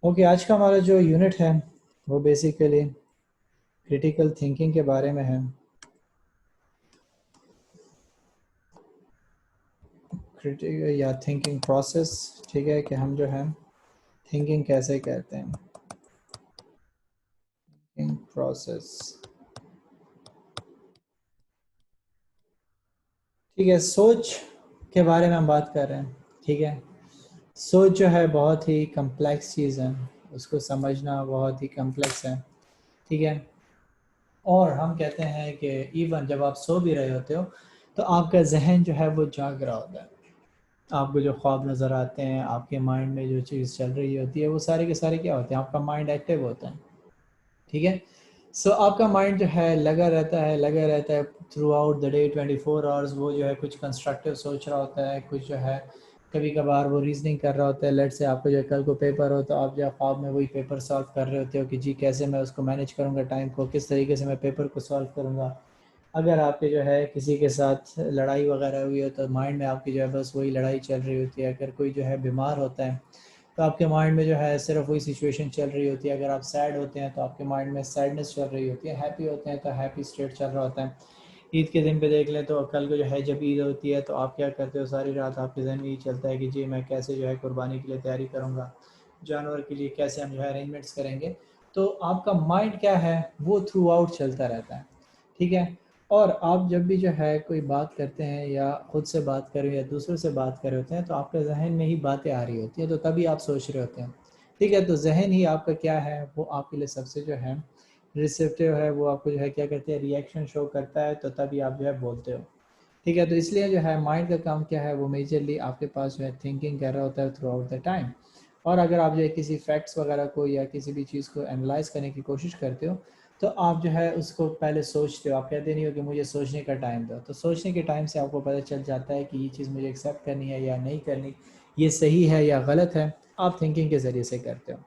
Okay, आज का हमारा जो यूनिट है वो बेसिकली क्रिटिकल थिंकिंग के बारे में है। क्रिटिकल या थिंकिंग प्रोसेस, ठीक है, कि हम जो है थिंकिंग कैसे करते हैं। थिंकिंग प्रोसेस, ठीक है। सोच के बारे में हम बात कर रहे हैं, ठीक है। सोच जो है बहुत ही कम्प्लेक्स चीज़ है, उसको समझना बहुत ही कम्प्लेक्स है, ठीक है। और हम कहते हैं कि इवन जब आप सो भी रहे होते हो तो आपका जहन जो है वो जाग रहा होता है। आपको जो ख्वाब नज़र आते हैं, आपके माइंड में जो चीज़ चल रही होती है, वो सारे के सारे क्या होते हैं, आपका माइंड एक्टिव होता है, ठीक है। सो आपका माइंड जो है लगा रहता है through out the day 24 hours. वो जो है कुछ कंस्ट्रक्टिव सोच रहा होता है, कुछ जो है कभी कभार वो रीजनिंग कर रहा होता है। लेट से आपको जो है कल को पेपर हो तो आप जो है ख्वाब में वही पेपर सॉल्व कर रहे होते हो कि जी कैसे मैं उसको मैनेज करूँगा, टाइम को किस तरीके से मैं पेपर को सॉल्व करूँगा। अगर आपके जो है किसी के साथ लड़ाई वगैरह हुई हो तो माइंड में आपकी जो है बस वही लड़ाई चल रही होती है। अगर कोई जो है बीमार होता है तो आपके माइंड में जो है सिर्फ वही सिचुएशन चल रही होती है। अगर आप सैड होते हैं तो आपके माइंड में सैडनेस चल रही होती है। हैप्पी होते हैं तो हैप्पी स्टेट चल रहा होता है। ईद के दिन पे देख लें तो कल को जो है जब ईद होती है तो आप क्या करते हो, सारी रात आपके जहन में यही चलता है कि जी मैं कैसे जो है कुर्बानी के लिए तैयारी करूँगा, जानवर के लिए कैसे हम जो है अरेंजमेंट्स करेंगे। तो आपका माइंड क्या है वो थ्रू आउट चलता रहता है, ठीक है। और आप जब भी जो है कोई बात करते हैं या खुद से बात कर रहे हो या दूसरों से बात कर रहे होते हैं तो आपके जहन में ही बातें आ रही होती हैं, तो तभी आप सोच रहे होते हैं, ठीक है। तो जहन ही आपका क्या है, वो आपके लिए सबसे जो है रिसेप्टिव है, वो आपको जो है क्या कहते हैं रिएक्शन शो करता है, तो तभी आप जो है बोलते हो, ठीक है। तो इसलिए जो है माइंड का काम क्या है, वो मेजरली आपके पास जो है थिंकिंग कर रहा होता है थ्रू आउट द टाइम। और अगर आप जो है किसी फैक्ट्स वगैरह को या किसी भी चीज़ को एनालाइज करने की कोशिश करते हो तो आप जो है उसको पहले सोचते हो। आप कहते नहीं हो कि मुझे सोचने का टाइम दो, तो सोचने के टाइम से आपको पता चल जाता है कि ये चीज़ मुझे एक्सेप्ट करनी है या नहीं करनी, ये सही है या गलत है। आप थिंकिंग के ज़रिए से करते हो।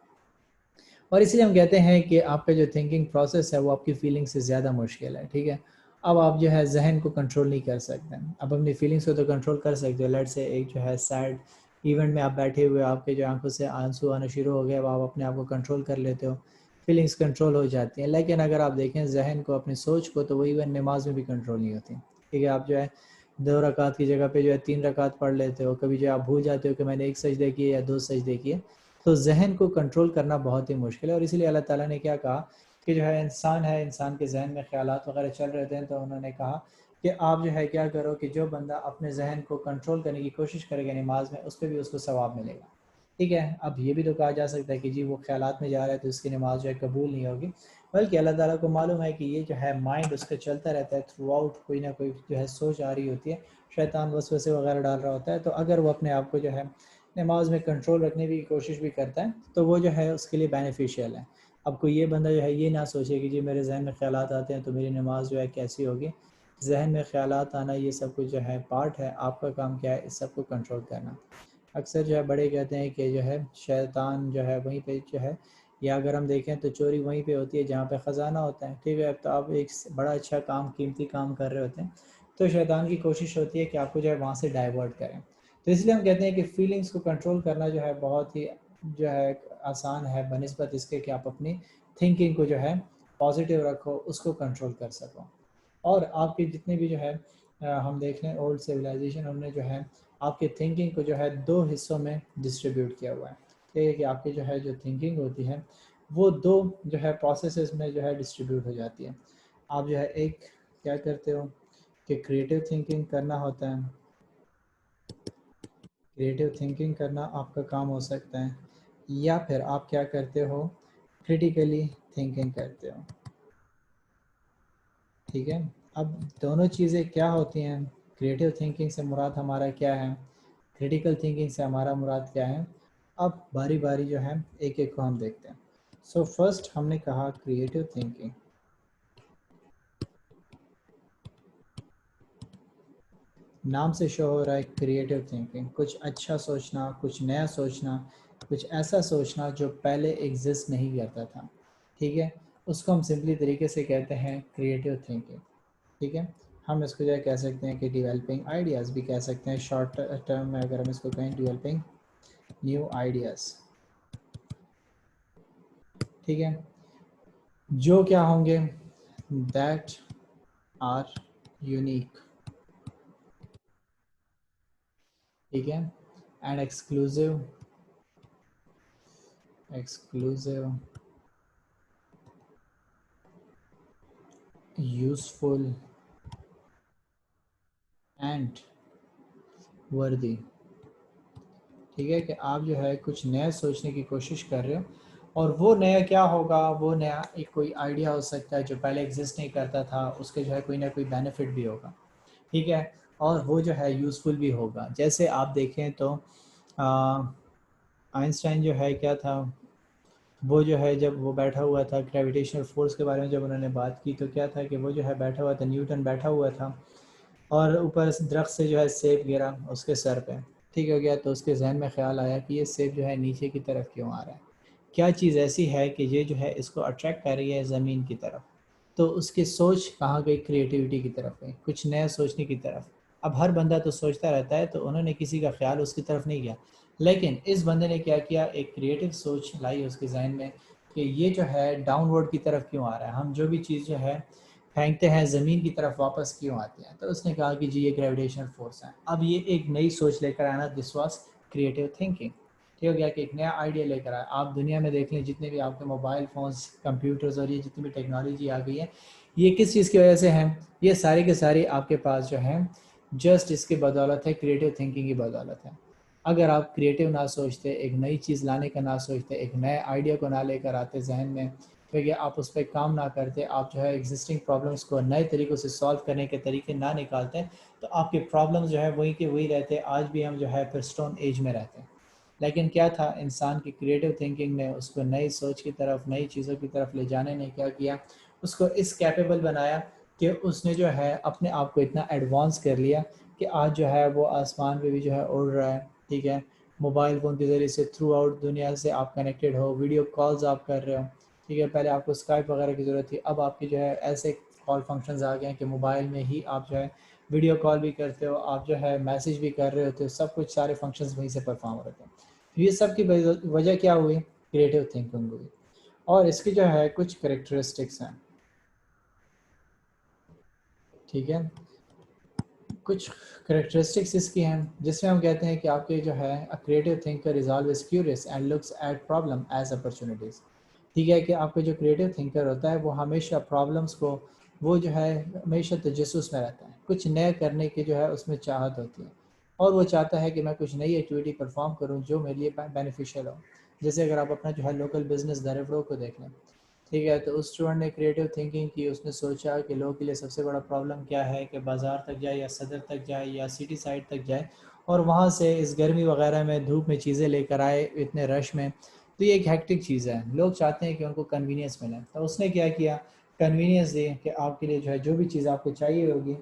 और इसलिए हम कहते हैं कि आपका जो थिंकिंग प्रोसेस है वो आपकी फीलिंग से ज़्यादा मुश्किल है, ठीक है। अब आप जो है जहन को कंट्रोल नहीं कर सकते हैं, अब अपनी फीलिंग्स को तो कंट्रोल कर सकते हो। लेट से एक जो है सैड इवेंट में आप बैठे हुए, आपके जो आंखों से आंसू आना शुरू हो गए, अब आप अपने आप को कंट्रोल कर लेते हो, फीलिंग्स कंट्रोल हो जाती हैं। लेकिन अगर आप देखें जहन को, अपनी सोच को, तो वो इवन नमाज में भी कंट्रोल नहीं होती, ठीक है। आप जो है 2 रकात की जगह पे जो है 3 रकात पढ़ लेते हो, कभी जो आप भूल जाते हो कि मैंने एक सजदे किए या 2 सजदे किए। तो जहन को कंट्रोल करना बहुत ही मुश्किल है। और इसीलिए अल्लाह ताला ने क्या कहा कि जो है इंसान है, इंसान के जहन में ख्यालात वगैरह चल रहे थे, तो उन्होंने कहा कि आप जो है क्या करो कि जो बंदा अपने जहन को कंट्रोल करने की कोशिश करेगा नमाज में, उस पर भी उसको सवाब मिलेगा, ठीक है। अब ये भी तो कहा जा सकता है कि जी वो ख्यालात में जा रहा है तो उसकी नमाज जो है कबूल नहीं होगी, बल्कि अल्लाह ताला को मालूम है कि ये जो है माइंड उसका चलता रहता है थ्रू आउट, कोई ना कोई जो है सोच आ रही होती है, शैतान वसवसे वगैरह डाल रहा होता है। तो अगर वो अपने आप को जो है नमाज में कंट्रोल रखने की कोशिश भी करता है तो वो जो है उसके लिए बेनिफिशियल है। अब कोई ये बंदा जो है ये ना सोचे कि जी मेरे जहन में ख्यालात आते हैं तो मेरी नमाज जो है कैसी होगी। जहन में ख्यालात आना ये सब कुछ जो है पार्ट है, आपका काम क्या है इस सब को कंट्रोल करना। अक्सर जो है बड़े कहते हैं कि जो है शैतान जो है वहीं पे जो है, या अगर हम देखें तो चोरी वहीं पे होती है जहाँ पे ख़जाना होता है, ठीक है। तो आप एक बड़ा अच्छा काम, कीमती काम कर रहे होते हैं, तो शैतान की कोशिश होती है कि आपको जो है वहाँ से डाइवर्ट करें। तो इसलिए हम कहते हैं कि फीलिंग्स को कंट्रोल करना जो है बहुत ही जो है आसान है बनिस्बत इसके कि आप अपनी थिंकिंग को जो है पॉजिटिव रखो, उसको कंट्रोल कर सको। और आपके जितने भी जो है हम देख लें ओल्ड सिविलाइजेशन, उन्होंने जो है आपके थिंकिंग को जो है 2 हिस्सों में डिस्ट्रीब्यूट किया हुआ है, ठीक है। कि आपकी जो है जो थिंकिंग होती है वो 2 जो है प्रोसेसेस में जो है डिस्ट्रीब्यूट हो जाती है। आप जो है एक क्या करते हो कि क्रिएटिव थिंकिंग करना होता है, क्रिएटिव थिंकिंग करना आपका काम हो सकता है, या फिर आप क्या करते हो क्रिटिकली थिंकिंग करते हो, ठीक है। अब दोनों चीज़ें क्या होती हैं, क्रिएटिव थिंकिंग से मुराद हमारा क्या है, क्रिटिकल थिंकिंग से हमारा मुराद क्या है। अब बारी बारी जो है एक एक को हम देखते हैं। सो फर्स्ट हमने कहा क्रिएटिव थिंकिंग, नाम से शो हो रहा है क्रिएटिव थिंकिंग, कुछ अच्छा सोचना, कुछ नया सोचना, कुछ ऐसा सोचना जो पहले एग्जिस्ट नहीं करता था, ठीक है। उसको हम सिंपली तरीके से कहते हैं क्रिएटिव थिंकिंग, ठीक है। हम इसको जो है कह सकते हैं कि डेवलपिंग आइडियाज़ भी कह सकते हैं, शॉर्ट टर्म में अगर हम इसको कहें डेवलपिंग न्यू आइडियाज़, ठीक है, जो क्या होंगे, दैट आर यूनिक, ठीक है, and exclusive, exclusive, useful and वर्दी। ठीक है, कि आप जो है कुछ नया सोचने की कोशिश कर रहे हो, और वो नया क्या होगा, वो नया एक कोई आइडिया हो सकता है जो पहले एग्जिस्ट नहीं करता था, उसके जो है कोई ना कोई बेनिफिट भी होगा, ठीक है, और वो जो है यूज़फुल भी होगा। जैसे आप देखें तो आइंस्टाइन जो है क्या था, वो जो है जब वो बैठा हुआ था ग्रेविटेशनल फोर्स के बारे में जब उन्होंने बात की, तो क्या था कि वो जो है बैठा हुआ था, न्यूटन बैठा हुआ था, और ऊपर दरख्त से जो है सेब गिरा उसके सर पे, ठीक हो गया, तो उसके जहन में ख्याल आया कि ये सेब जो है नीचे की तरफ क्यों आ रहा है, क्या चीज़ ऐसी है कि ये जो है इसको अट्रैक्ट कर रही है ज़मीन की तरफ। तो उसकी सोच कहाँ गई, क्रिएटिविटी की तरफ गई, कुछ नया सोचने की तरफ। अब हर बंदा तो सोचता रहता है, तो उन्होंने किसी का ख्याल उसकी तरफ नहीं किया, लेकिन इस बंदे ने क्या किया, एक क्रिएटिव सोच लाई उसके जहन में कि ये जो है डाउनवर्ड की तरफ क्यों आ रहा है, हम जो भी चीज़ जो है फेंकते हैं ज़मीन की तरफ वापस क्यों आती है। तो उसने कहा कि जी ये ग्रेविटेशनल फोर्स है। अब ये एक नई सोच लेकर आना, दिस वाज क्रिएटिव थिंकिंग। ठीक हो गया कि एक नया आइडिया लेकर आए। आप दुनिया में देख लें, जितने भी आपके मोबाइल फ़ोन्स, कंप्यूटर्स और ये जितनी भी टेक्नोलॉजी आ गई है, ये किस चीज़ की वजह से हैं, ये सारी के सारी आपके पास जो है जस्ट इसकी बदौलत है, क्रिएटिव थिंकिंग की बदौलत है। अगर आप क्रिएटिव ना सोचते, एक नई चीज़ लाने का ना सोचते, एक नए आइडिया को ना लेकर आते जहन में, क्योंकि आप उस पर काम ना करते, आप जो है एग्जिस्टिंग प्रॉब्लम्स को नए तरीक़ों से सॉल्व करने के तरीके ना निकालते, तो आपके प्रॉब्लम्स जो है वही के वही रहते। आज भी हम जो है फिर स्टोन एज में रहते हैं। लेकिन क्या था, इंसान की क्रिएटिव थिंकिंग ने उसको नई सोच की तरफ, नई चीज़ों की तरफ ले जाने ने क्या किया, उसको इस कैपेबल बनाया कि उसने जो है अपने आप को इतना एडवांस कर लिया कि आज जो है वो आसमान पे भी जो है उड़ रहा है। ठीक है, मोबाइल फ़ोन के ज़रिए से थ्रू आउट दुनिया से आप कनेक्टेड हो, वीडियो कॉल्स आप कर रहे हो। ठीक है, पहले आपको स्काइप वगैरह की ज़रूरत थी, अब आपकी जो है ऐसे कॉल फंक्शंस आ गए हैं कि मोबाइल में ही आप जो है वीडियो कॉल भी करते हो, आप जो है मैसेज भी कर रहे होते हो, सब कुछ सारे फंक्शंस वहीं से परफॉर्म होते हैं। तो ये सब की वजह क्या हुई, क्रिएटिव थिंकिंग हुई। और इसकी जो है कुछ करेक्टरिस्टिक्स हैं। ठीक है, कुछ करेक्टरिस्टिक्स इसकी हैं जिसमें हम कहते हैं कि आपके जो है a creative thinker is always curious and looks at problem as opportunities. ठीक है, कि आपका जो क्रिएटिव थिंकर होता है वो हमेशा प्रॉब्लम्स को, वो जो है हमेशा तजस्सुस में रहता है, कुछ नया करने की जो है उसमें चाहत होती है, और वो चाहता है कि मैं कुछ नई एक्टिविटी परफॉर्म करूँ जो मेरे लिए बेनिफिशियल हो। जैसे अगर आप अपना जो है लोकल बिजनेस दरेफड़ों को देख लें, ठीक है, तो उस स्टूडेंट ने क्रिएटिव थिंकिंग की, उसने सोचा कि लोगों के लिए सबसे बड़ा प्रॉब्लम क्या है कि बाज़ार तक जाए या सदर तक जाए या सिटी साइड तक जाए, और वहाँ से इस गर्मी वगैरह में धूप में चीज़ें लेकर आए इतने रश में। तो ये एक हेक्टिक चीज़ है, लोग चाहते हैं कि उनको कन्वीनियंस मिले। तो उसने क्या किया, कन्वीनियंस दी कि आपके लिए जो है जो भी चीज़ आपको चाहिए होगी,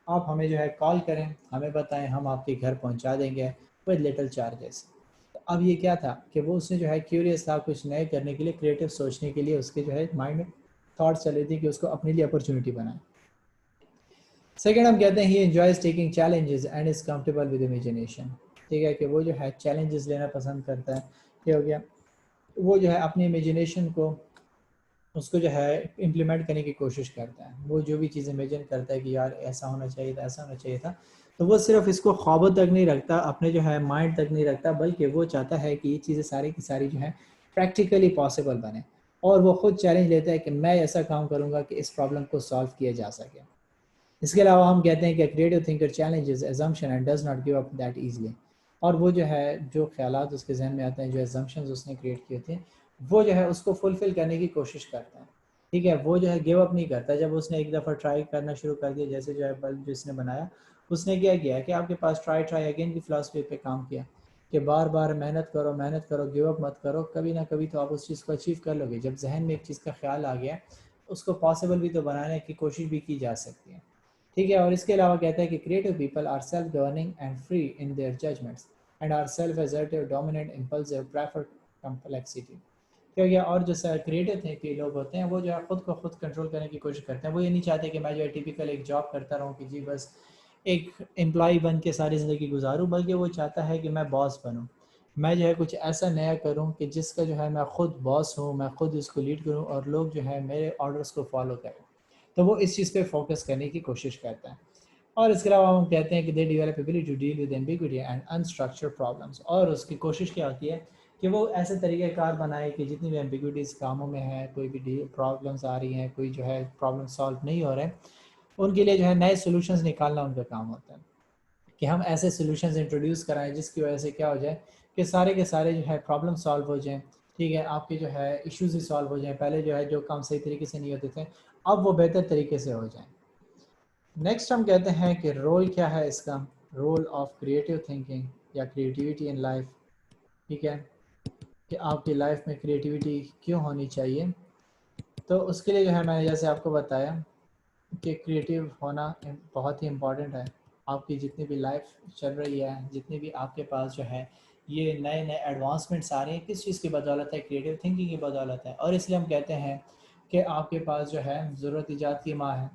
आप हमें जो है कॉल करें, हमें बताएं, हम आपके घर पहुंचा देंगे विद लिटिल चार्जेस। तो अब ये क्या था कि वो उसने जो है क्यूरियस था कुछ नए करने के लिए, क्रिएटिव सोचने के लिए, उसके जो है माइंड में थॉट्स चल रही थी कि उसको अपने लिए अपॉर्चुनिटी बनाए। सेकेंड, हम कहते हैं he enjoys taking challenges and is comfortable with imagination. ठीक है, कि वो जो है चैलेंजेस लेना पसंद करता है। ये हो गया, वो जो है अपनी इमेजिनेशन को, उसको जो है इम्प्लीमेंट करने की कोशिश करता है। वो जो भी चीज़ इमेजिन करता है कि यार ऐसा होना चाहिए था, ऐसा होना चाहिए था, तो वो सिर्फ इसको ख्वाबों तक नहीं रखता, अपने जो है माइंड तक नहीं रखता, बल्कि वो चाहता है कि ये चीज़ें सारी की सारी जो है प्रैक्टिकली पॉसिबल बने। और वो खुद चैलेंज लेता है कि मैं ऐसा काम करूँगा कि इस प्रॉब्लम को सॉल्व किया जा सके। इसके अलावा हम कहते हैं कि creative thinker challenges assumption and does not give up that easily। और वो जो है जो ख्यालात उसके जहन में आते हैं, जो एजम्पन्स उसने क्रिएट किए थे, वो जो है उसको फुलफिल करने की कोशिश करता है। ठीक है, वो जो है गिव अप नहीं करता। जब उसने एक दफ़ा ट्राई करना शुरू कर दिया, जैसे जो है बल्ब जिसने बनाया, उसने क्या किया कि आपके पास ट्राई ट्राई अगेन की फिलॉसफी पे काम किया, कि बार बार मेहनत करो, गिव अप मत करो, कभी ना कभी तो आप उस चीज़ को अचीव कर लोगे। जब जहन में एक चीज़ का ख्याल आ गया, उसको पॉसिबल भी तो बनाने की कोशिश भी की जा सकती है। ठीक है, और इसके अलावा कहता है कि creative people are self governing and free in their judgements and are self assertive dominant impulsive prefer complexity. क्या गया, और जो क्रिएटिव थे कि लोग होते हैं, वो जो है खुद को खुद कंट्रोल करने की कोशिश करते हैं। वो ये नहीं चाहते कि मैं जो है टिपिकल एक जॉब करता रहूँ, कि जी बस एक एम्प्लॉय बन के सारी ज़िंदगी गुजारूँ, बल्कि वो चाहता है कि मैं बॉस बनूँ। मैं जो है कुछ ऐसा नया करूं कि जिसका जो है मैं खुद बॉस हूं, मैं खुद इसको लीड करूं और लोग जो है मेरे ऑर्डर्स को फॉलो करें। तो वो इस चीज़ पे फोकस करने की कोशिश करता है। और इसके अलावा हम कहते हैं कि they develop ability to deal with ambiguity and unstructured problems, और उसकी कोशिश क्या होती है कि वो ऐसे तरीक़ेकार बनाए कि जितनी भी एम्बिग्विटीज़ कामों में है, कोई भी प्रॉब्लम्स आ रही हैं, कोई जो है प्रॉब्लम सॉल्व नहीं हो रहे हैं, उनके लिए जो है नए सॉल्यूशंस निकालना उनका काम होता है। कि हम ऐसे सॉल्यूशंस इंट्रोड्यूस कराएं जिसकी वजह से क्या हो जाए कि सारे के सारे जो है प्रॉब्लम सॉल्व हो जाएं। ठीक है, आपके जो है इश्यूज ही सॉल्व हो जाएं। पहले जो है जो काम सही तरीके से नहीं होते थे, अब वो बेहतर तरीके से हो जाएं। नेक्स्ट हम कहते हैं कि रोल क्या है इसका, रोल ऑफ क्रिएटिव थिंकिंग या क्रिएटिविटी इन लाइफ। ठीक है, कि आपकी लाइफ में क्रिएटिविटी क्यों होनी चाहिए। तो उसके लिए जो है मैंने जैसे आपको बताया कि क्रिएटिव होना बहुत ही इम्पॉर्टेंट है। आपकी जितनी भी लाइफ चल रही है, जितनी भी आपके पास जो है ये नए नए एडवांसमेंट्स आ रही हैं, किस चीज़ की बदौलत है, क्रिएटिव थिंकिंग की बदौलत है। और इसलिए हम कहते हैं कि आपके पास जो है ज़रूरत ईजाद की माँ है।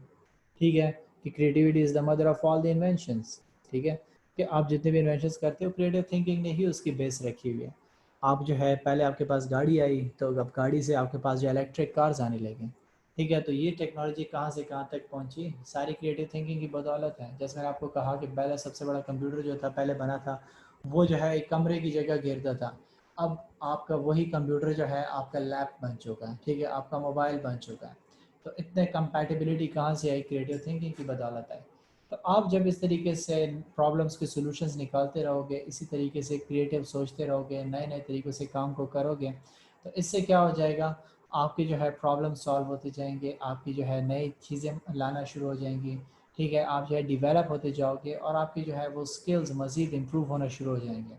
ठीक है, कि creativity is the mother of all the inventions. ठीक है, कि आप जितने भी इन्वेंशंस करते हो क्रिएटिव थिंकिंग ने ही उसकी बेस रखी हुई है। आप जो है पहले आपके पास गाड़ी आई, तो अब गाड़ी से आपके पास जो इलेक्ट्रिक कार्स आने लगे। ठीक है, तो ये टेक्नोलॉजी कहाँ से कहाँ तक पहुँची, सारी क्रिएटिव थिंकिंग की बदौलत है। जैसे मैंने आपको कहा कि पहले सबसे बड़ा कंप्यूटर जो था पहले बना था, वो जो है एक कमरे की जगह घेरता था। अब आपका वही कंप्यूटर जो है आपका लैप बन चुका है। ठीक है, आपका मोबाइल बन चुका है। तो इतने कंपैटिबिलिटी कहाँ से आई, क्रिएटिव थिंकिंग की बदौलत आई। तो आप जब इस तरीके से प्रॉब्लम्स के सॉल्यूशंस निकालते रहोगे, इसी तरीके से क्रिएटिव सोचते रहोगे, नए नए तरीक़ों से काम को करोगे, तो इससे क्या हो जाएगा, आपकी जो है प्रॉब्लम सॉल्व होते जाएंगे, आपकी जो है नई चीज़ें लाना शुरू हो जाएंगी। ठीक है, आप जो है डिवेलप होते जाओगे और आपकी जो है वो स्किल्स मज़ीद इम्प्रूव होना शुरू हो जाएंगे।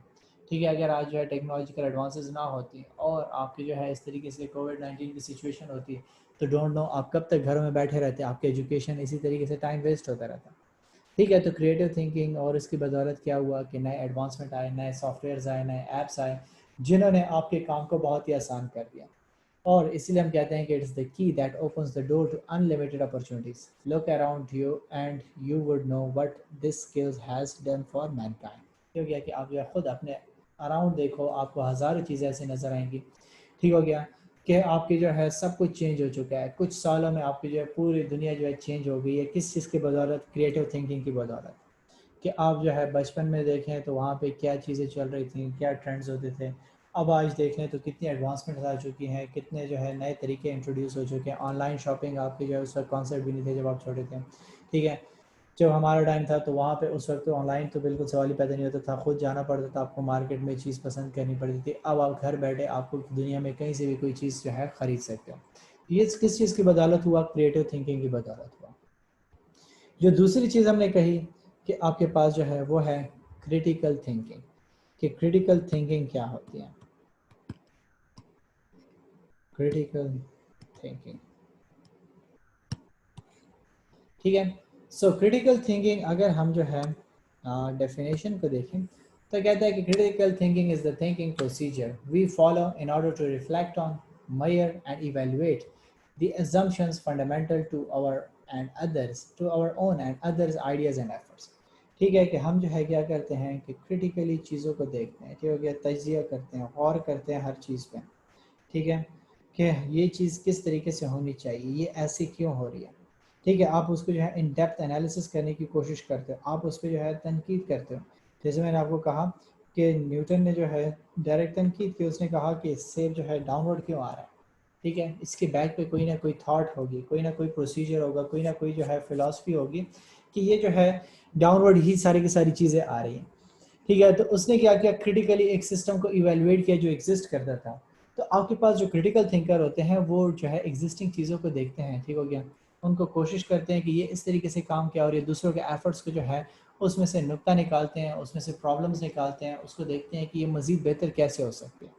ठीक है, अगर आज जो है टेक्नोलॉजिकल एडवांसेस ना होती और आपकी जो है इस तरीके से कोविड-19 की सिचुएशन होती, तो डोंट नो आप कब तक घरों में बैठे रहते, आपके एजुकेशन इसी तरीके से टाइम वेस्ट होता रहता। ठीक है, तो क्रिएटिव थिंकिंग और इसकी बदौलत क्या हुआ कि नए एडवांसमेंट आए, नए सॉफ्टवेयर्स आए, नए ऐप्स आए, जिन्होंने आपके काम को बहुत ही आसान कर दिया। और इसीलिए हम कहते हैं कि it's the key that opens the door to unlimited opportunities. Look around you and you would know what this skills has done for mankind. हो गया कि आप जो है खुद अपने अराउंड देखो, आपको हज़ारों चीज़ें ऐसी नज़र आएंगी। ठीक हो गया कि आपकी जो है सब कुछ चेंज हो चुका है, कुछ सालों में आपकी जो है पूरी दुनिया जो है चेंज हो गई है। किस चीज़ की बदौलत, क्रिएटिव थिंकिंग की बदौलत। कि आप जो है बचपन में देखें तो वहाँ पे क्या चीज़ें चल रही थी, क्या ट्रेंड्स होते थे। अब आज देखें तो कितनी एडवांसमेंट्स आ चुकी हैं, कितने जो है नए तरीके इंट्रोड्यूस हो चुके हैं। ऑनलाइन शॉपिंग आपके जो है उस वक्त कॉन्सेप्ट भी नहीं थे जब आप छोटे थे। ठीक है, जब हमारा टाइम था तो वहाँ पे उस वक्त तो ऑनलाइन तो बिल्कुल सवाल ही पैदा नहीं होता था, खुद जाना पड़ता था, आपको मार्केट में चीज़ पसंद करनी पड़ती थी। अब आप घर बैठे आपको दुनिया में कहीं से भी कोई चीज़ जो है ख़रीद सकते हो। ये किस चीज़ की बदौलत हुआ, क्रिएटिव थिंकिंग की बदौलत हुआ। जो दूसरी चीज़ हमने कही कि आपके पास जो है वो है क्रिटिकल थिंकिंग। कि क्रिटिकल थिंकिंग क्या होती है, क्रिटिकल थिंकिंग। ठीक है, सो क्रिटिकल थिंकिंग अगर हम जो है डेफिनेशन को देखें तो कहता है कि critical thinking is the thinking procedure we follow in order to reflect on, measure and evaluate the assumptions fundamental to our and others, to our own and others ideas and efforts। ठीक है, कि हम जो है क्या करते हैं कि क्रिटिकली चीज़ों को देखते हैं, ठीक हो गया, तजिया करते हैं, गौर करते हैं हर चीज़ पे। ठीक है, कि ये चीज़ किस तरीके से होनी चाहिए, ये ऐसी क्यों हो रही है। ठीक है, आप उसको जो है इन डेप्थ एनालिसिस करने की कोशिश करते हो, आप उस पर जो है तनकीद करते हो। जैसे मैंने आपको कहा कि न्यूटन ने जो है डायरेक्ट तनकीद की, उसने कहा कि सेब जो है डाउनवर्ड क्यों आ रहा है। ठीक है, इसके बैक पे कोई ना कोई थॉट होगी, कोई ना कोई प्रोसीजर होगा, कोई ना कोई जो है फिलॉसफी होगी कि ये जो है डाउनवर्ड ही सारी की सारी चीज़ें आ रही हैं। ठीक है, तो उसने क्या किया, क्रिटिकली एक सिस्टम को इवेलुएट किया जो एग्जिस्ट करता था। तो आपके पास जो क्रिटिकल थिंकर होते हैं वो जो है एग्जिस्टिंग चीज़ों को देखते हैं। ठीक हो गया, उनको कोशिश करते हैं कि ये इस तरीके से काम किया और ये दूसरों के एफर्ट्स को जो है उसमें से नुक्ता निकालते हैं, उसमें से प्रॉब्लम्स निकालते हैं, उसको देखते हैं कि ये मज़ीद बेहतर कैसे हो सकती है।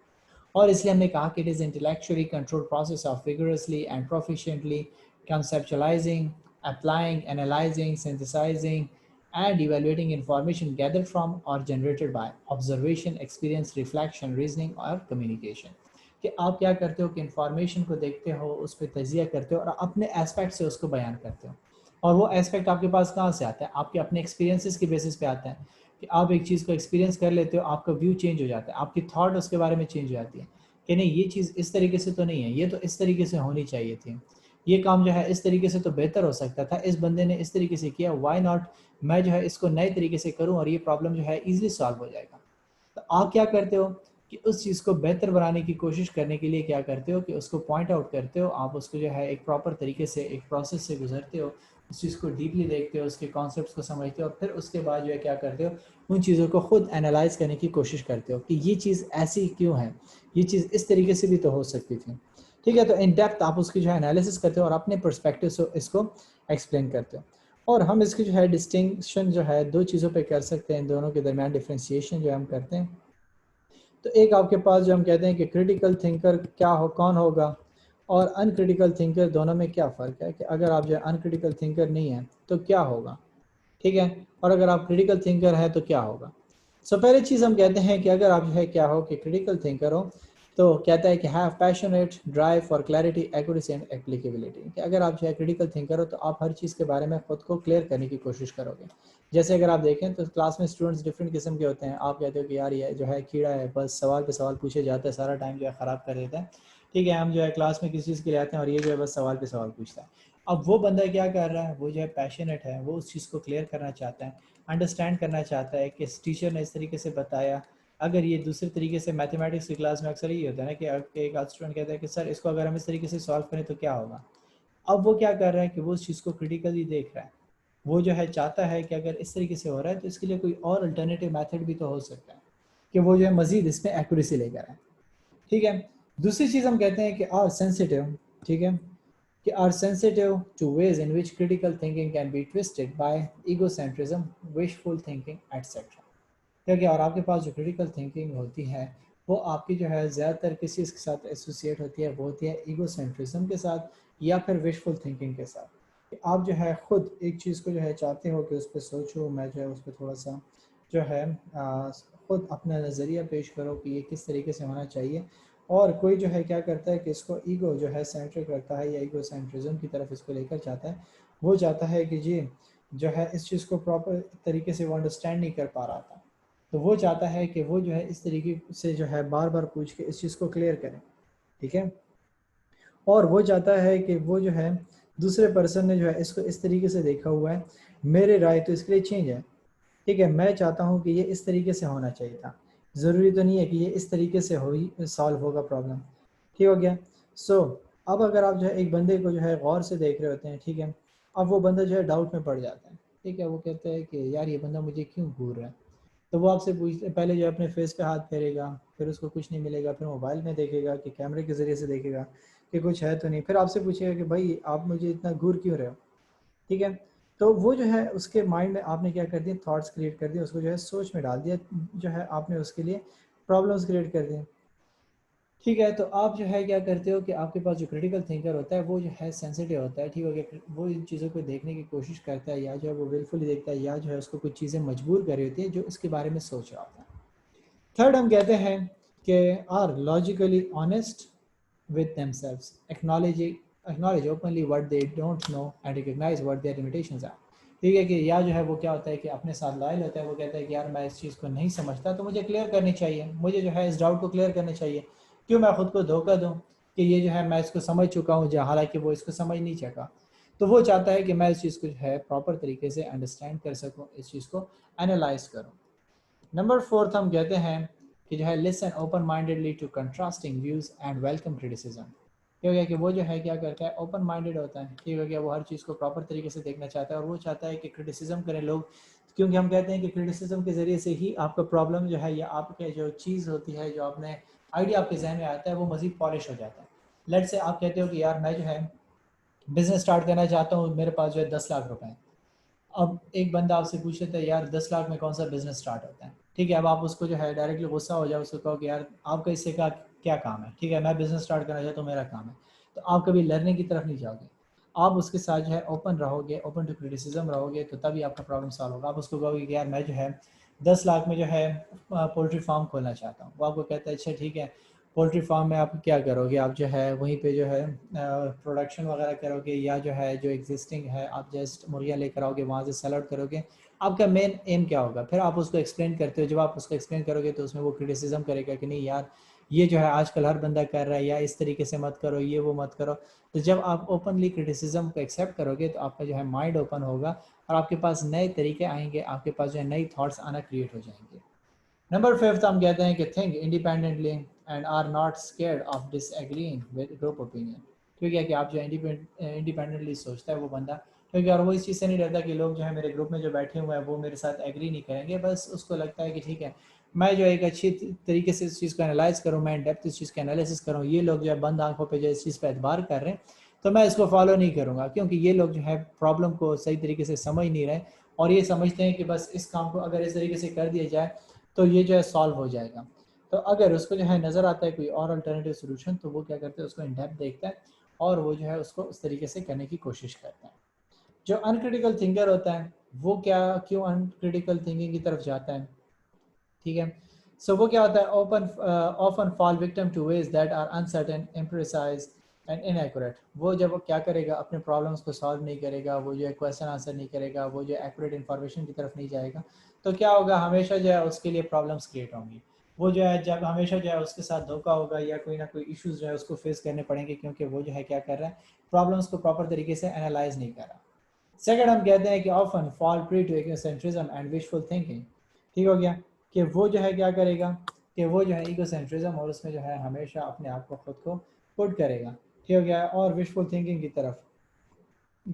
और इसलिए हमने कहा कि it is intellectually control process of vigorously and proficiently conceptualizing, applying, analyzing, synthesizing, and evaluating information gathered from or generated by observation, experience, reflection, reasoning और communication। कि आप क्या करते हो कि इंफॉर्मेशन को देखते हो, उस पर तजिया करते हो और अपने एस्पेक्ट से उसको बयान करते हो। और वो एस्पेक्ट आपके पास कहाँ से आता है, आपके अपने एक्सपीरियंसेस की बेसिस पे आता है। कि आप एक चीज़ को एक्सपीरियंस कर लेते हो, आपका व्यू चेंज हो जाता है, आपकी थॉट उसके बारे में चेंज हो जाती है कि नहीं ये चीज़ इस तरीके से तो नहीं है, ये तो इस तरीके से होनी चाहिए थी, ये काम जो है इस तरीके से तो बेहतर हो सकता था, इस बंदे ने इस तरीके से किया, व्हाई नॉट मैं जो है इसको नए तरीके से करूं और ये प्रॉब्लम जो है ईजिली सॉल्व हो जाएगा। तो आप क्या करते हो कि उस चीज़ को बेहतर बनाने की कोशिश करने के लिए क्या करते हो कि उसको पॉइंट आउट करते हो, आप उसको जो है एक प्रॉपर तरीके से एक प्रोसेस से गुजरते हो, उस चीज़ को डीपली देखते हो, उसके कॉन्सेप्ट्स को समझते हो, और फिर उसके बाद जो है क्या करते हो, उन चीज़ों को खुद एनालाइज करने की कोशिश करते हो कि ये चीज़ ऐसी क्यों है, ये चीज़ इस तरीके से भी तो हो सकती थी। ठीक है, तो इन डेप्थ आप उसकी जो है एनालिसिस करते हो और अपने परस्पेक्टिव से इसको एक्सप्लेन करते हो। और हम इसकी जो है डिस्टिंक्शन जो है दो चीज़ों पे कर सकते हैं, इन दोनों के दरमियान डिफ्रेंशिएशन जो हम करते हैं। तो एक आपके पास जो हम कहते हैं कि क्रिटिकल थिंकर क्या हो, कौन होगा, और अनक्रिटिकल थिंकर, दोनों में क्या फ़र्क है कि अगर आप जो है अनक्रिटिकल थिंकर नहीं है तो क्या होगा, ठीक है, और अगर आप क्रिटिकल थिंकर है तो क्या होगा। सो पहली चीज़ हम कहते हैं कि अगर आप जो है क्या हो कि क्रिटिकल थिंकर हो, तो कहता है कि have passionate drive for clarity accuracy and applicability, कि अगर आप जो है क्रिटिकल थिंकर हो तो आप हर चीज़ के बारे में खुद को क्लियर करने की कोशिश करोगे। जैसे अगर आप देखें तो क्लास में स्टूडेंट्स डिफरेंट किस्म के होते हैं, आप कहते हो कि यार ये जो है कीड़ा है, बस सवाल पे सवाल पूछे जाता है, सारा टाइम जो है ख़राब कर देता है। ठीक है, हम जो है क्लास में किसी चीज़ के लिए आते हैं और ये जो है बस सवाल पे सवाल पूछता है। अब वो बंदा क्या कर रहा है, वो जो है पैशनेट है, वो उस चीज़ को क्लियर करना चाहता है, अंडरस्टैंड करना चाहता है कि इस टीचर ने इस तरीके से बताया। अगर ये दूसरे तरीके से मैथमेटिक्स की क्लास में अक्सर ये होता है ना कि एक स्टूडेंट कहता है कि सर इसको अगर हम इस तरीके से सॉल्व करें तो क्या होगा। अब वो क्या कर रहा है कि वो उस चीज़ को क्रिटिकली देख रहा है, वो जो है चाहता है कि अगर इस तरीके से हो रहा है तो इसके लिए कोई और अल्टरनेटिव मेथड भी तो हो सकता है, कि वो जो है मज़ीद इसमें एक्यूरेसी लेकर आए। ठीक है, दूसरी चीज़ हम कहते हैं कि आर सेंसिटिव, ठीक है, कि are sensitive to ways in which critical thinking can be twisted by egocentrism, wishful thinking et cetera. क्योंकि और आपके पास जो क्रिटिकल थिंकिंग होती है वो आपकी जो है ज़्यादातर किस चीज़ के साथ एसोसिएट होती है, वो होती है ईगोसेंट्रिज्म के साथ या फिर विशफुल थिंकिंग के साथ, कि आप जो है खुद एक चीज़ को जो है चाहते हो कि उस पर सोचो, मैं जो है उस पर थोड़ा सा जो है खुद अपना नज़रिया पेश करो कि ये किस तरीके से होना चाहिए। और कोई जो है क्या करता है कि इसको ईगो जो है सेंट्रिक रखता है या ईगो सेंट्रिज्म की तरफ इसको लेकर जाता है। वो चाहता है कि जी जो है इस चीज़ को प्रॉपर तरीके से वो अंडरस्टैंड नहीं कर पा रहा था, तो वो चाहता है कि वो जो है इस तरीके से जो है बार बार पूछ के इस चीज़ को क्लियर करें। ठीक है, और वो चाहता है कि वो जो है दूसरे पर्सन ने जो है इसको इस तरीके से देखा हुआ है, मेरे राय तो इसके लिए चेंज है। ठीक है, मैं चाहता हूँ कि ये इस तरीके से होना चाहिए था, ज़रूरी तो नहीं है कि ये इस तरीके से हो ही सॉल्व होगा प्रॉब्लम। ठीक हो गया। सो अब अगर आप जो है एक बंदे को जो है गौर से देख रहे होते हैं, ठीक है, अब वो बंदा जो है डाउट में पड़ जाता है। ठीक है, वो कहता है कि यार ये बंदा मुझे क्यों घूर रहा है। तो वो आपसे पूछ पहले जो अपने फेस पे हाथ फेरेगा, फिर उसको कुछ नहीं मिलेगा, फिर मोबाइल में देखेगा कि कैमरे के ज़रिए से देखेगा कि कुछ है तो नहीं, फिर आपसे पूछेगा कि भाई आप मुझे इतना घूर क्यों रहे हो। ठीक है, तो वो जो है उसके माइंड में आपने क्या कर दिया, थॉट्स क्रिएट कर दिए, उसको जो है सोच में डाल दिया, जो है आपने उसके लिए प्रॉब्लम्स क्रिएट कर दिए। ठीक है, तो आप जो है क्या करते हो कि आपके पास जो क्रिटिकल थिंकर होता है वो जो है सेंसिटिव होता है। ठीक हो गया, वो इन चीज़ों को देखने की कोशिश करता है, या जो है वो विलफुली देखता है, या जो है उसको कुछ चीज़ें मजबूर कर रही होती है जो इसके बारे में सोच रहा होता है। थर्ड हम कहते हैं कि are logically honest with themselves, acknowledge openly what they don't know and recognize what their limitations are। ठीक है, कि या जो है वो क्या होता है कि अपने साथ लॉयल होता है, वो कहता है कि यार मैं इस चीज़ को नहीं समझता तो मुझे क्लियर करनी चाहिए, मुझे जो है इस डाउट को क्लियर करना चाहिए, क्यों मैं खुद को धोखा दूँ कि ये जो है मैं इसको समझ चुका हूँ, जहाँ हालांकि वो इसको समझ नहीं सका। तो वो चाहता है कि मैं इस चीज़ को जो है प्रॉपर तरीके से अंडरस्टैंड कर सकूँ, इस चीज़ को एनालाइज करूँ। नंबर फोर्थ हम कहते हैं कि जो है listen open mindedly to contrasting views and welcome criticism. क्या हो गया कि वो जो है क्या करता है, ओपन माइंडेड होता है। ठीक हो गया, वो हर चीज़ को प्रॉपर तरीके से देखना चाहता है और वो चाहता है कि क्रिटिसिज्म करें लोग, क्योंकि हम कहते हैं कि क्रिटिसिज्म के ज़रिए से ही आपका प्रॉब्लम जो है या आपके जो चीज़ होती है, जो आपने आइडिया आपके जहन में आता है, वो मज़ीद पॉलिश हो जाता है। लेट से आप कहते हो कि यार मैं जो है बिज़नेस स्टार्ट करना चाहता हूँ, मेरे पास जो है 10 लाख रुपए हैं। अब एक बंदा आपसे पूछ लेता है यार 10 लाख में कौन सा बिजनेस स्टार्ट होता है। ठीक है, अब आप उसको जो है डायरेक्टली गुस्सा हो जाओ, उसको कहो कि यार आपका इससे का क्या काम है। ठीक है, मैं बिजनेस स्टार्ट करना चाहता हूँ, मेरा काम है। तो आप कभी लर्निंग की तरफ नहीं जाओगे, आप उसके साथ जो है ओपन रहोगे, ओपन टू क्रिटिसिज्म रहोगे, तो तभी आपका प्रॉब्लम सॉल्व होगा। आप उसको कहोगे कि यार मैं जो है 10 लाख में जो है पोल्ट्री फार्म खोलना चाहता हूँ। वो आपको कहता है अच्छा ठीक है, पोल्ट्री फार्म में आप क्या करोगे, आप जो है वहीं पे जो है प्रोडक्शन वगैरह करोगे, या जो है जो एग्जिस्टिंग है आप जस्ट मुर्गियाँ लेकर आओगे, वहाँ से सेल आउट करोगे आपका मेन एम क्या होगा? फिर आप उसको एक्सप्लेन करते हो, जब आप उसको एक्सप्लेन करोगे तो उसमें वो क्रिटिसिज्म करेगा कि नहीं यार ये जो है आजकल हर बंदा कर रहा है, या इस तरीके से मत करो, ये वो मत करो। तो जब आप ओपनली क्रिटिसिज्म को एक्सेप्ट करोगे तो आपका जो है माइंड ओपन होगा और आपके पास नए तरीके आएंगे, आपके पास जो है नई थॉट्स आना क्रिएट हो जाएंगे। नंबर 5 हम कहते हैं कि think independently and are not scared of disagreeing with group opinion. ठीक है कि आप जो इंडिपेंडेंटली सोचता है वो बंदा, क्योंकि और वो इस चीज़ से नहीं रहता कि लोग जो है मेरे ग्रुप में जो बैठे हुए हैं वो मेरे साथ एग्री नहीं करेंगे, बस उसको लगता है कि ठीक है मैं जो एक अच्छी तरीके से इस चीज़ को एनालाइज करूँ, मैं डेप्थ इस चीज़ का एनालिसिस करूँ, ये लोग जो है बंद आंखों पे जो इस चीज़ पर एतबार कर रहे हैं तो मैं इसको फॉलो नहीं करूँगा, क्योंकि ये लोग जो है प्रॉब्लम को सही तरीके से समझ नहीं रहे और ये समझते हैं कि बस इस काम को अगर इस तरीके से कर दिया जाए तो ये जो है सॉल्व हो जाएगा। तो अगर उसको जो है नज़र आता है कोई और अल्टरनेटिव सोल्यूशन तो वो क्या करते हैं उसको इन डेप्थ देखता है और वो जो है उसको उस तरीके से करने की कोशिश करता है। जो अनक्रिटिकल थिंकर होता है वो क्या क्यों अनक्रिटिकल थिंकिंग की तरफ जाता है, ठीक है। सो वो क्या होता है, open often fall victim to ways that are uncertain, imprecise and inaccurate. वो जब वो क्या करेगा अपने प्रॉब्लम्स को सॉल्व नहीं करेगा, वो जो है क्वेश्चन आंसर नहीं करेगा, वो जो एक्यूरेट इन्फॉर्मेशन की तरफ नहीं जाएगा, तो क्या होगा हमेशा जो है उसके लिए प्रॉब्लम्स क्रिएट होंगी। वो जो है जब हमेशा जो है उसके साथ धोखा होगा या कोई ना कोई इश्यूज जो है उसको फेस करने पड़ेंगे, क्योंकि वो जो है क्या कर रहा है प्रॉब्लम्स को प्रॉपर तरीके से एनालाइज नहीं कर रहा। सेकंड हम कहते हैं कि often fall prey to egocentrism and wishful thinking. ठीक हो गया कि वो जो है क्या करेगा कि वो जो है इगोसेंट्रिज्म और उसमें जो है हमेशा अपने आप को खुद को पुट करेगा, ठीक हो गया, और विशफुल थिंकिंग की तरफ।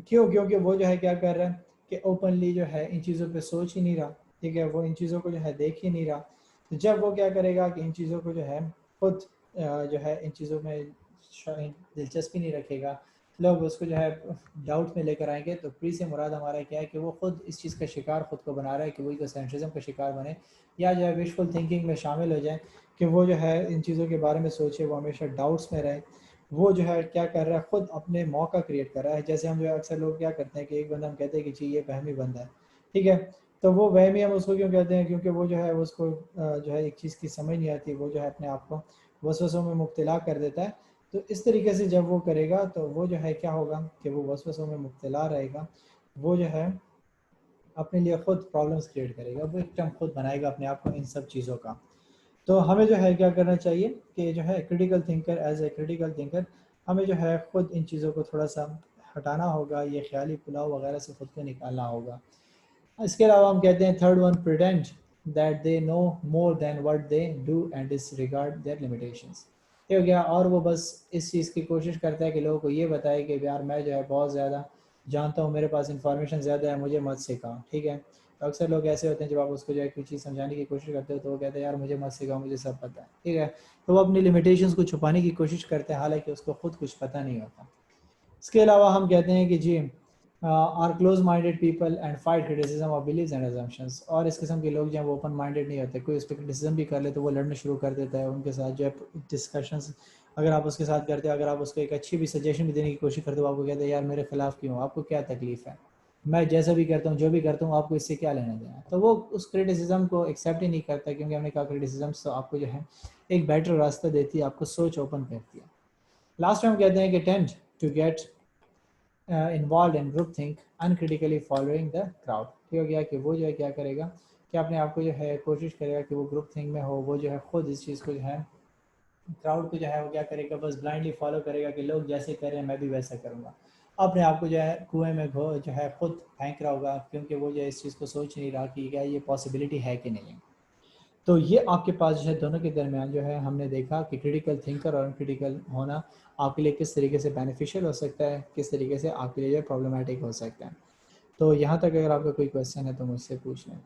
क्यों? क्योंकि वो जो है क्या कर रहा है कि ओपनली जो है इन चीज़ों पे सोच ही नहीं रहा, ठीक है, वो इन चीज़ों को जो है देख ही नहीं रहा। तो जब वो क्या करेगा कि इन चीज़ों को जो है खुद जो है इन चीज़ों में दिलचस्पी नहीं रखेगा, लोग उसको जो है डाउट में लेकर आएंगे, तो प्री से मुराद हमारा क्या है कि वो खुद इस चीज़ का शिकार खुद को बना रहा है कि वो इगोसेंट्रिज्म का शिकार बने, या जो है विशफुल थिंकिंग में शामिल हो जाए कि वो जो है इन चीज़ों के बारे में सोचे, वो हमेशा डाउट्स में रहे। वो जो है क्या कर रहा है खुद अपने मौका क्रिएट कर रहा है। जैसे हम जो है अक्सर लोग क्या करते हैं कि एक बंदा हम कहते हैं कि जी ये वहमी बंदा है, ठीक है, तो वो वहमी हम उसको क्यों कहते हैं, क्योंकि वो जो है उसको जो है एक चीज़ की समझ नहीं आती, वो जो है अपने आप को वसवसों में मुब्तला कर देता है। तो इस तरीके से जब वो करेगा तो वो जो है क्या होगा कि वो वसवसों में मुब्तला रहेगा, वो जो है अपने लिए खुद प्रॉब्लम्स क्रिएट करेगा, वो एक टर्म खुद बनाएगा अपने आप को इन सब चीज़ों का। तो हमें जो है क्या करना चाहिए कि जो है critical thinker, as a critical thinker हमें जो है खुद इन चीज़ों को थोड़ा सा हटाना होगा, ये ख्याली पुलाव वगैरह से खुद को निकालना होगा। इसके अलावा हम कहते हैं third one, pretend that they know more than what they do and disregard there limitations. ये हो गया, और वो बस इस चीज़ की कोशिश करता है कि लोगों को ये बताए कि यार मैं जो है बहुत ज़्यादा जानता हूँ, मेरे पास इंफॉर्मेशन ज़्यादा है, मुझे मत सिखाओ, ठीक है। तो अक्सर लोग ऐसे होते हैं जब आप उसको जो है कोई चीज़ समझाने की कोशिश करते हो तो वो कहते हैं यार मुझे मत सिखाओ, मुझे सब पता है, ठीक है। तो वो अपनी लिमिटेशंस को छुपाने की कोशिश करते हैं, हालांकि उसको खुद कुछ पता नहीं होता। इसके अलावा हम कहते हैं कि जी are close minded people and fight criticism of beliefs and assumptions. और इस किस्म के लोग जो हैं वो ओपन माइंडेड नहीं होते, कोई उस पर क्रिटिसिज्म भी कर ले तो वो लड़ना शुरू कर देता है उनके साथ जो है डिस्कशंस। अगर आप उसके साथ करते हो, अगर आप उसको एक अच्छी भी सजेशन भी देने की कोशिश करते हो, आपको कहते हैं यार मेरे खिलाफ क्यों, आपको क्या तकलीफ है, मैं जैसा भी करता हूँ जो भी करता हूँ आपको इससे क्या लेना देना। तो वो उस क्रिटिसिज्म को एक्सेप्ट ही नहीं करता, क्योंकि हमने कहा क्रिटिसिज्म तो आपको जो है एक बेटर रास्ता देती है, आपको सोच ओपन करती है। लास्ट में हम कहते हैं कि tend to get involve in groupthink uncritically following the crowd. ठीक हो गया कि वो जो है क्या करेगा कि अपने आप को जो है कोशिश करेगा कि वो ग्रुप थिंक में हो, वो जो है खुद इस चीज़ को जो है क्राउड को जो है वो क्या करेगा बस ब्लाइंडली फॉलो करेगा कि लोग जैसे कर रहे हैं मैं भी वैसा करूँगा। अपने आप को जो है कुएं में जो है खुद फेंक रहा होगा, क्योंकि वो जो है इस चीज़ को सोच नहीं रहा कि क्या ये पॉसिबिलिटी है कि नहीं है। तो ये आपके पास जो है दोनों के दरमियान जो है हमने देखा कि क्रिटिकल थिंकर और अनक्रिटिकल होना आपके लिए किस तरीके से बेनिफिशियल हो सकता है, किस तरीके से आपके लिए प्रॉब्लमेटिक हो सकता है। तो यहाँ तक अगर आपका कोई क्वेश्चन है तो मुझसे पूछ लें।